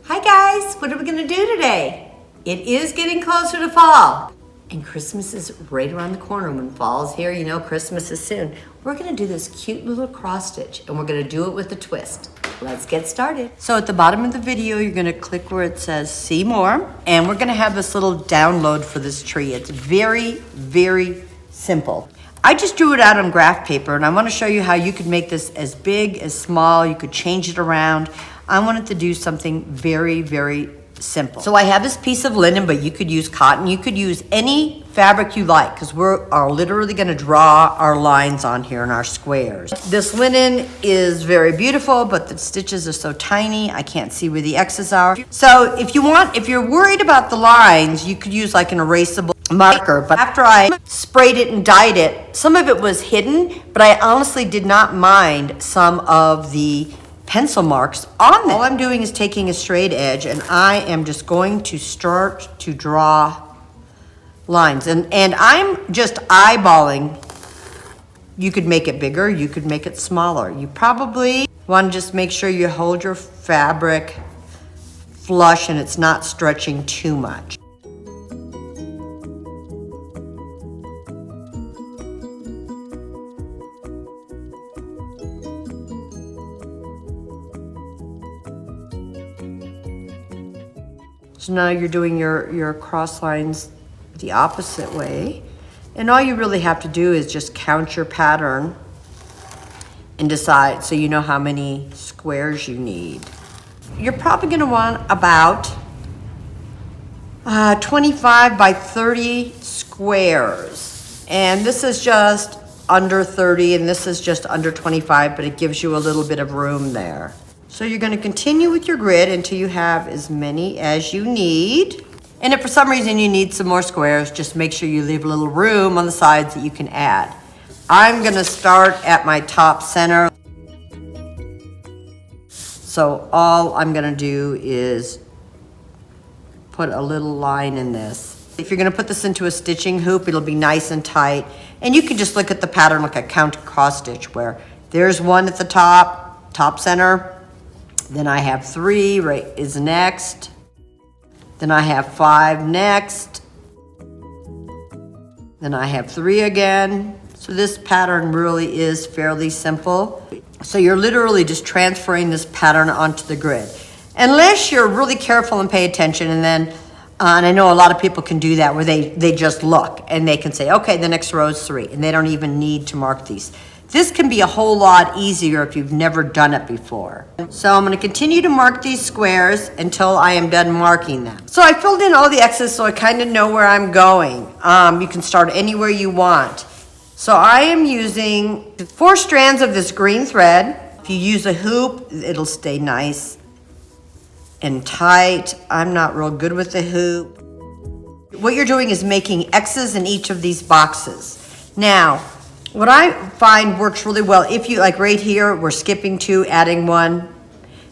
Hi guys, what are we gonna do today? It is getting closer to fall and Christmas is right around the corner. When fall's here, you know Christmas is soon. We're gonna do this cute little cross stitch and we're gonna do it with a twist. Let's get started. So at the bottom of the video, you're gonna click where it says see more, and we're gonna have this little download for this tree. It's very, very simple. I just drew it out on graph paper and I wanna show you how you could make this as big, as small, you could change it around. I wanted to do something very, very simple. So I have this piece of linen, but you could use cotton. You could use any fabric you like because are literally gonna draw our lines on here in our squares. This linen is very beautiful, but the stitches are so tiny, I can't see where the X's are. So if you're worried about the lines, you could use like an erasable marker, but after I sprayed it and dyed it, some of it was hidden, but I honestly did not mind some of the pencil marks on there. All I'm doing is taking a straight edge and I am just going to start to draw lines, and I'm just eyeballing. You could make it bigger, you could make it smaller. You probably want to just make sure you hold your fabric flush and it's not stretching too much. So now you're doing your cross lines the opposite way. And all you really have to do is just count your pattern and decide so you know how many squares you need. You're probably gonna want about 25 by 30 squares. And this is just under 30 and this is just under 25, but it gives you a little bit of room there. So you're gonna continue with your grid until you have as many as you need. And if for some reason you need some more squares, just make sure you leave a little room on the sides that you can add. I'm gonna start at my top center. So all I'm gonna do is put a little line in this. If you're gonna put this into a stitching hoop, it'll be nice and tight. And you can just look at the pattern like a counter cross stitch where there's one at the top center. Then I have 3 right is next. Then I have 5 next. Then I have 3 again. So this pattern really is fairly simple. So you're literally just transferring this pattern onto the grid. Unless you're really careful and pay attention, and then, and I know a lot of people can do that where they just look and they can say, okay, the next row is 3, and they don't even need to mark these. This can be a whole lot easier if you've never done it before. So I'm gonna continue to mark these squares until I am done marking them. So I filled in all the X's so I kind of know where I'm going. You can start anywhere you want. So I am using 4 strands of this green thread. If you use a hoop, it'll stay nice and tight. I'm not real good with the hoop. What you're doing is making X's in each of these boxes. Now, what I find works really well, if you, like right here, we're skipping 2, adding 1.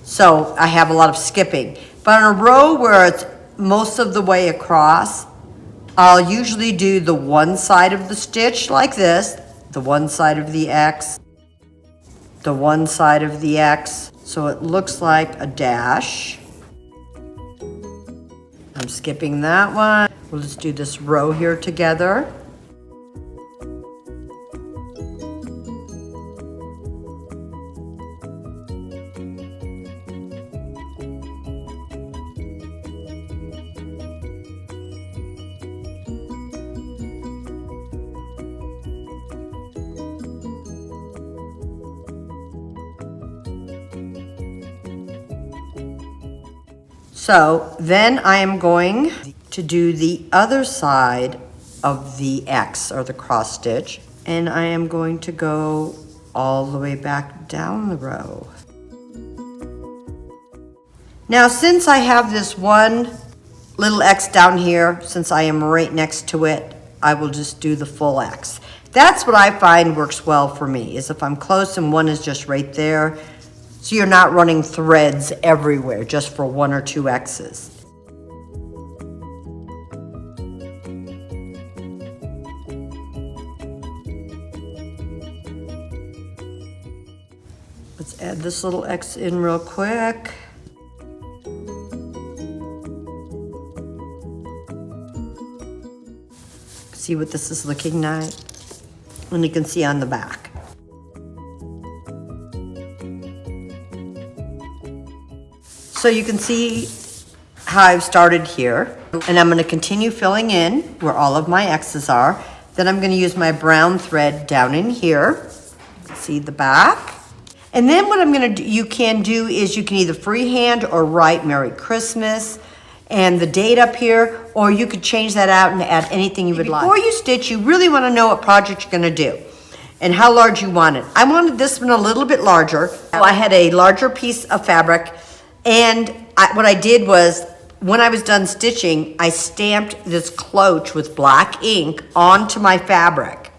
So I have a lot of skipping. But on a row where it's most of the way across, I'll usually do the one side of the stitch like this, the one side of the X, the one side of the X. So it looks like a dash. I'm skipping that one. We'll just do this row here together. So then I am going to do the other side of the X or the cross stitch, and I am going to go all the way back down the row. Now since I have this one little X down here, since I am right next to it, I will just do the full X. That's what I find works well for me, is if I'm close and one is just right there, so you're not running threads everywhere just for 1 or 2 X's. Let's add this little X in real quick. See what this is looking like? And you can see on the back. So you can see how I've started here. And I'm gonna continue filling in where all of my X's are. Then I'm gonna use my brown thread down in here. See the back? And then what I'm gonna do, you can do is you can either freehand or write Merry Christmas and the date up here, or you could change that out and add anything you would like. Before you stitch, you really wanna know what project you're gonna do and how large you want it. I wanted this one a little bit larger. So I had a larger piece of fabric, and what I did was, when I was done stitching, I stamped this cloche with black ink onto my fabric.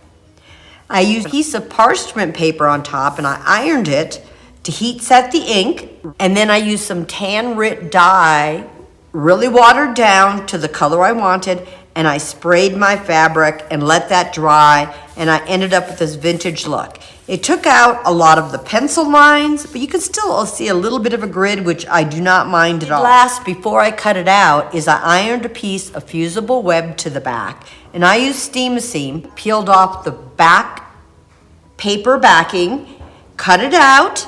I used a piece of parchment paper on top and I ironed it to heat set the ink. And then I used some tan Rit dye, really watered down to the color I wanted, and I sprayed my fabric and let that dry, and I ended up with this vintage look. It took out a lot of the pencil lines, but you can still see a little bit of a grid, which I do not mind at all. Last, before I cut it out, is I ironed a piece of fusible web to the back, and I used steam seam, peeled off the back paper backing, cut it out,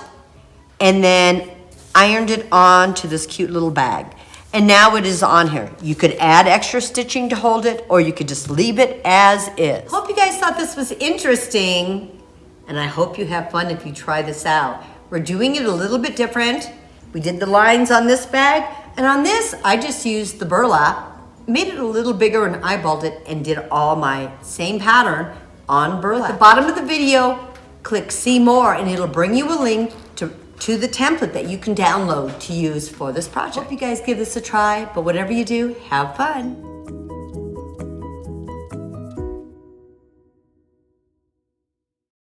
and then ironed it onto this cute little bag. And now it is on here. You could add extra stitching to hold it, or you could just leave it as is. Hope you guys thought this was interesting, and I hope you have fun if you try this out. We're doing it a little bit different. We did the lines on this bag, and on this, I just used the burlap, made it a little bigger and eyeballed it, and did all my same pattern on burlap. At the bottom of the video, click see more, and it'll bring you a link to the template that you can download to use for this project. Hope you guys give this a try, but whatever you do, have fun.